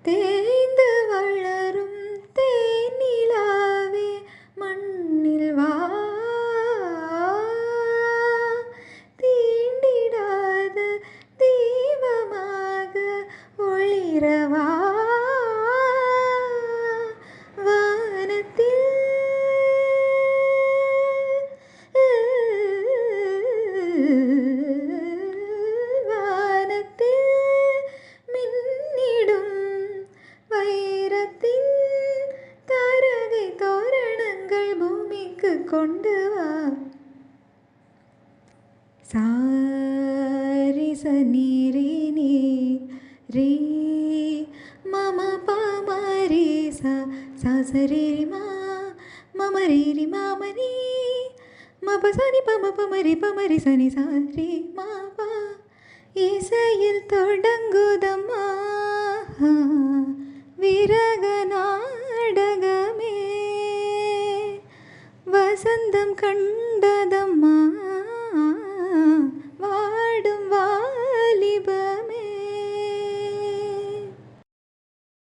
தேய்ந்து வளரும் தேனிலாவே மண்ணில் வா, தீண்டிடாத தீபமாக ஒளிரவா, வானத்தில் வானத்தில் மின்னிடும் வைரத்தின் தாரகை தோரணங்கள் பூமிக்கு கொண்டு வா. சாரி சனீரி நீ ரீ மம பமரி சா சாசரி மா மமரி மாமனி மபசனி பமரி சனி சாரி மாபா. இசையில் தொடங்குதம்மா விரக நாடகமே, வசந்தம் கண்